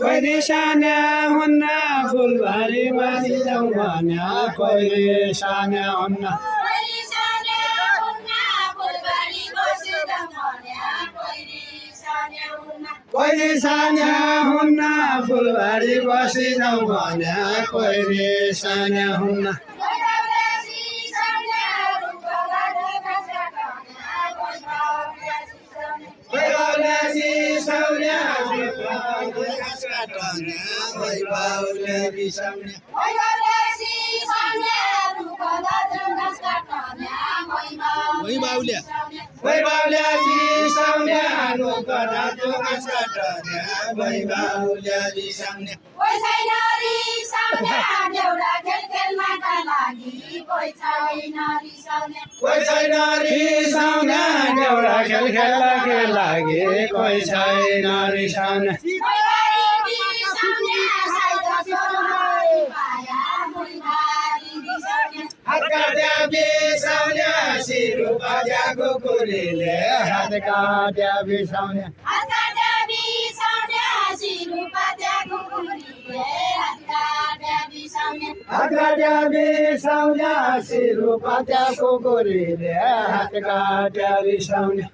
कोइरिसाने हुन्न फुलबारी बारी जाउँ भन्या कोइरिसाने हुन्न कोइरिसाने हुन्न फुलबारी बसी जाउँ भन्या कोइरिसाने हुन्न खेल खेल्नका लागि कोही छैन रिसाउने हात काट्या बिसाउने सिरु बजा कुकुरीले हात काट्या बिसाउने हात काट्या बिसाउने सिरु बजा कुकुरीले हात काट्या बिसाउने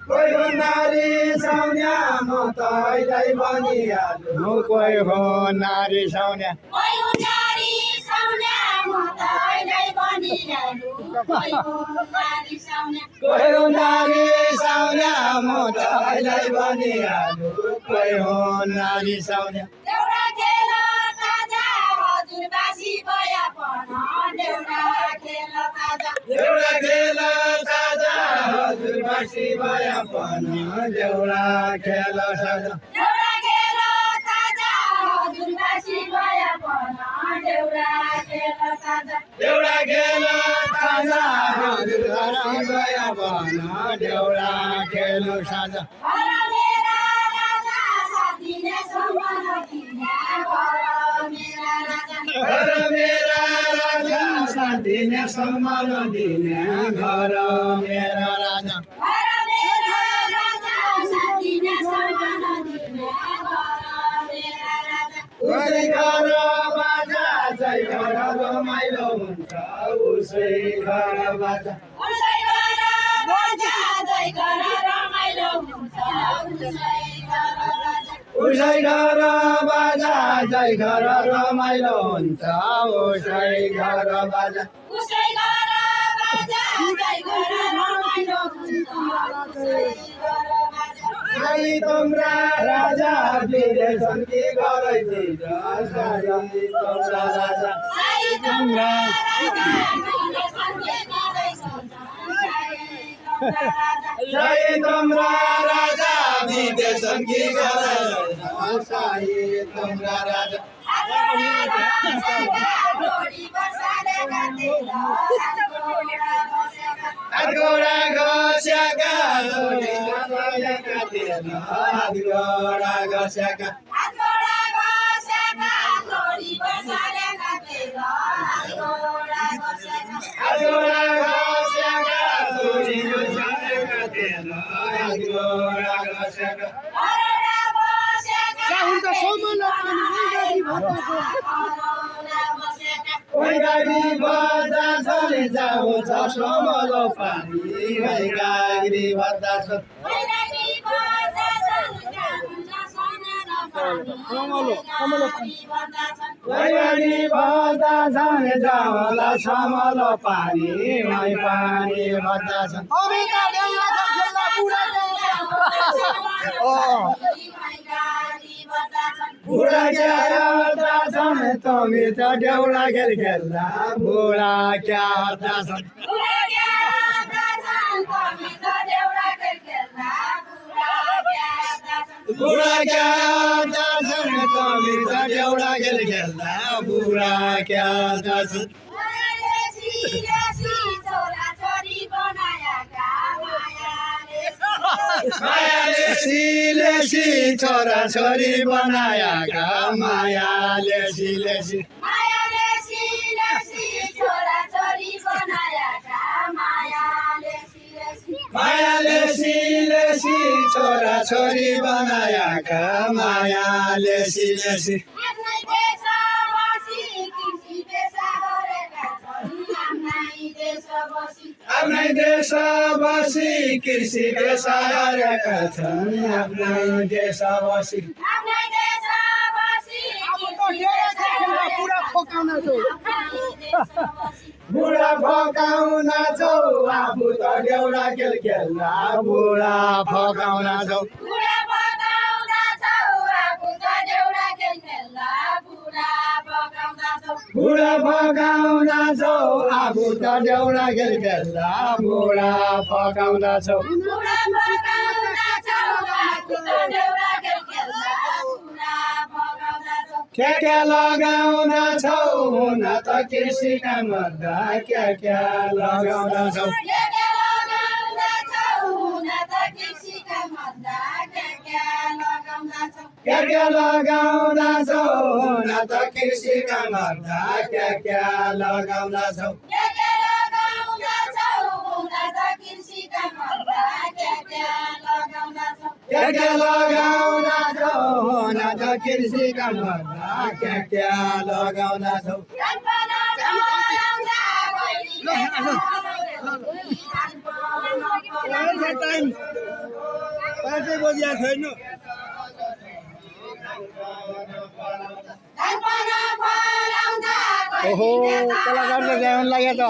कोही हो नारी साउन्या म तैँलाई भनिहाल्नु कोही हो नारी साउन्या कोही हो नारी साउन्या म तैँलाई भनिहाल्नु कोही हो नारी साउन्या एउटा खेल ताजा हजुरबासी भया पनि देउडा खेल साजा एउटा खेल ताजा हजुरबासी भया पनि देउडा खेल साजा घर मेरा राजा शान्तिने सम्मान दिने घर मेरा राजा उसै घर बाजा जै घर रमाइलो हुन्छ उसै घर बाजा उसै घर बाजा जै घर रमाइलो हुन्छ उसै घर बाजा जै घर रमाइलो हुन्छ उसै घर बाजा साई तम्रा राजा विदेश सन्ति गरैछ साई तम्रा राजा साई तम्रा राजा विदेश सन्ति गरैछ साई तम्रा राजा हातगोडा घस्याका हातगोडा घस्याका गाडी बजा चले जाउँछ समलो पानी गाडी बजा गाडी बजा चले जाउँला समलो पानी पानी बजा बुढा क्या छन् तमी त देउडा खेल खेल्दा बुढा क्या छन् बुढा क्या छन् तमी त देउडा खेल खेल्दा बुढा क्या छन् मायाले सिलेसी छोरा छोरी बनाएका मायाले सिलेसी छोरा छोरी बनाएका माया लेसी लेसी आफ्नै देश बसी कृषि पेसा गरेका छन् आफ्नै देश बसी बुढा फकाउन छौ आफू त देउडा खेल खेल्दा बुढा फकाउन छौ बुढा फकाउन छौ आफू त देउडा खेल खेल्दा बुढा फकाउन छौ के लगाउन छौ हुन त कृषि काम गर्दा के लगाउन छौ के लगाउन छौ हुन त कृषि काम गर्दा के लगाउन छौ के लगाउन छौ हुन त कृषि काम गर्दा के लगाउन छौ ओहो कलाकारले ल्याउन लाग्यो त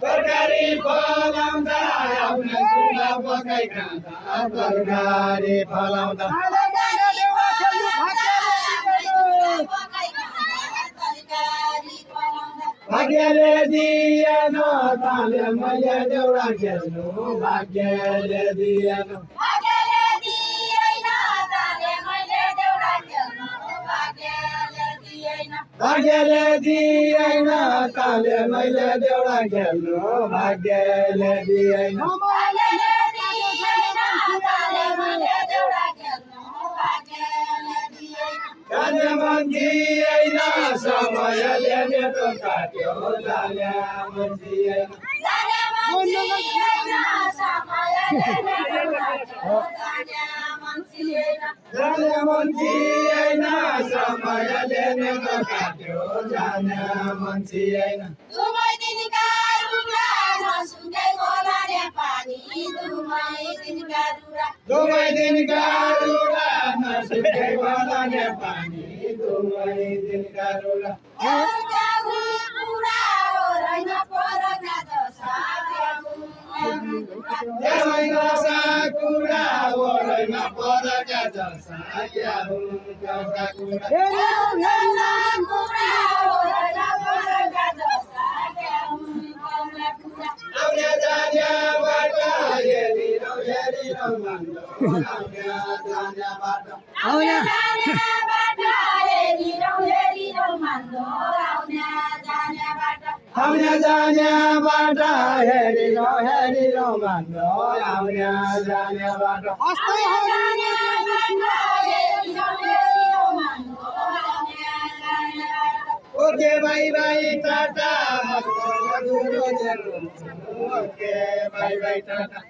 तरकारी फलाउँदा आफ्नो चुल्हा पकाइ खाँदा तरकारी फलाउँदा भाग्यले दिएन ताले मैले देउडा खेल्नु भाग्यले दिएन भाग्यले दिएन ताले मैले देउडा खेल्नु भाग्यले दिएन जाने मन थिएन समयले नेटो काट्यो जाने मन थिएन जाने मन थिएन समयले नेटो काट्यो जाने मन थिएन दुवै दिनका रुडा नसुकै बलाने पानी दुवै दिनका रुडा देवैना साकुरा ओरैना परका जसा क्या हुन् एउटा कुरा आउने जानेबाट हेरिरौ मान्दो आउने जानेबाट आउने जानेबाट हेरिरौ मान्दो आउने जानेबाट okay bye bye tata okay bye bye tata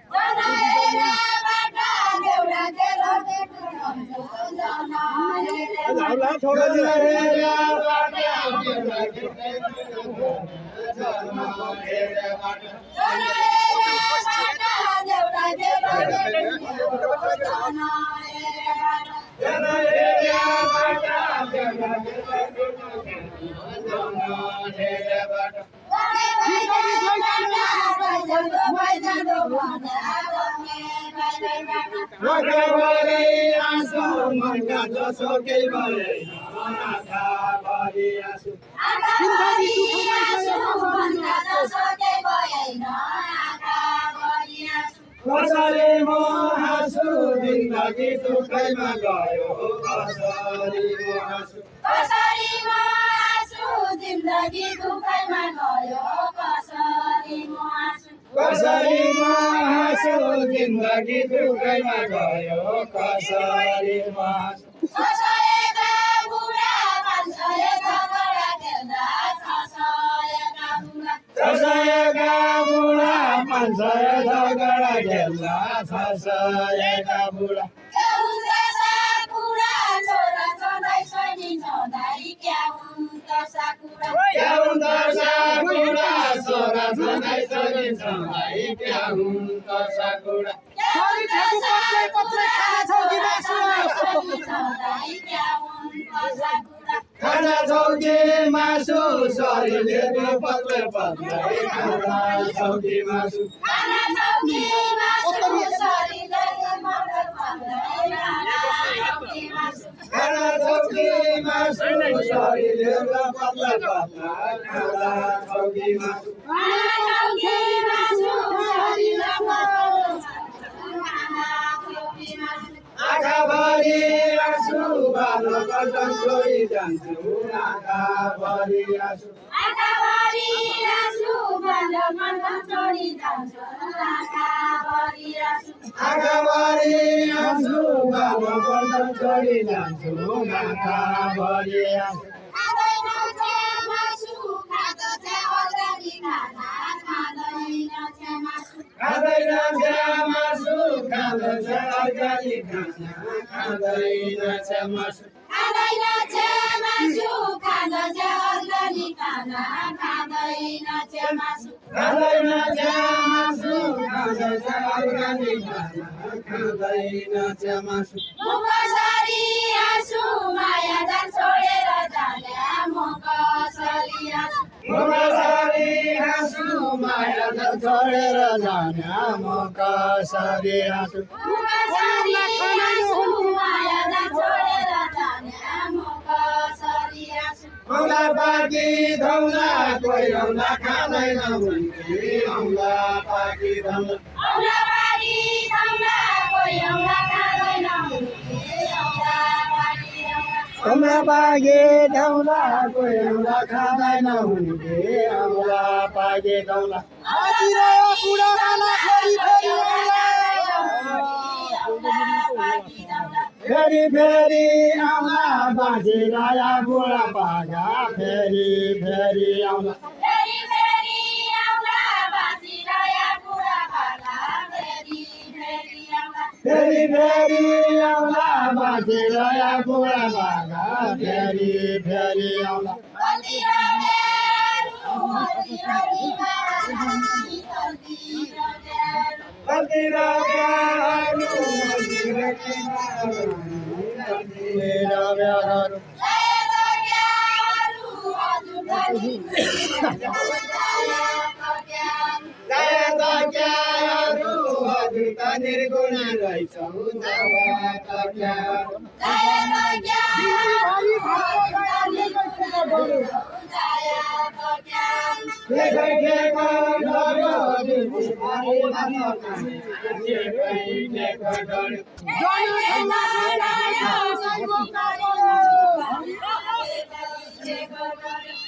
कसरी म हाँसु जिन्दगी दुखैमा गयो कसरी म हाँसु कसरीमा हाँसो जिन्दगी दुःखमा गयो कसरीमा छसयका बुढा झगडा खेल्दा छसयका बुढा छसयका बुढा 500 झगडा खेल्दा छसयका बुढा क्या हुन्छ साकुरा छोरा छोराई छोरी छँदै क्या हुन्छ साकुरा खाना छौकी मासु शरीरले पत्लै पत्लै खाना छौकी मासु खाना छौकी मासु शरीरले खाना छौकी मासु शरीरले पत्ला पत्ला खाना छौकी मासु आँखाभरि आँसु बालो बटन छोडी जान्छु आँखाभरि आँसु आँखाभरि आँसु बालो बटन छोडी जान्छु आँखाभरि आँसु आँखाभरि आँसु बालो बटन छोडी जान्छु आँखाभरि आँसु खाँदैन मासु खाँदछ अर्ग्यानिक खाना खाँदैन मासु खाँदैन मासु खाँदछ अर्ग्यानिक खाना खाँदैन मासु खाँदैन मासु खाँदछ अर्ग्यानिक खाना खाँदैन मासु मुखसरी आँसु माया जान छोडेर जाने मुखसरी आँसु मुखसरी आँसु माया जान छोडेर जाने मुखसरी आँसु मुखसरी आँसु माया जान छोडेर जाने मुखसरी आँसु औँला पाकी धौला कोही औँला खाँदैन हुन्थे औँला पाकी धौला औँला पाकी धौला कोही औँला खाँदैन हुन्थे औँला पाकी धौला औँला पाकी धौला कोही औँला खाँदैन हुन्थे औँला पाकी धौला आजिरयो बुढा आला फेरि फेरि आउँला बाँचिरया बुढा पाका फेरि फेरि आउँला फेरि फेरि आउँला बाँचिरया बुढा पाका फेरि फेरि आउँला फेरि फेरि आउँला बाँचिरया बुढा पाका फेरि फेरि आउँला निर्गुण रहेछौ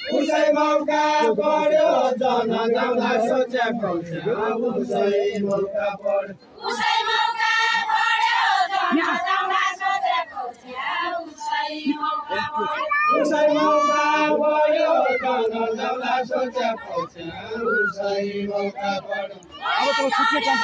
उसै मौका पर्यो जन जाउँदा सोचेको उसै मौका पर्यो उसै मौका पर्यो जन जाउँदा सोचेको उसै मौका पर्यो उसै मौका पर्यो जन जाउँदा सोचेको उसै मौका पर्यो अब त छुट्टी काम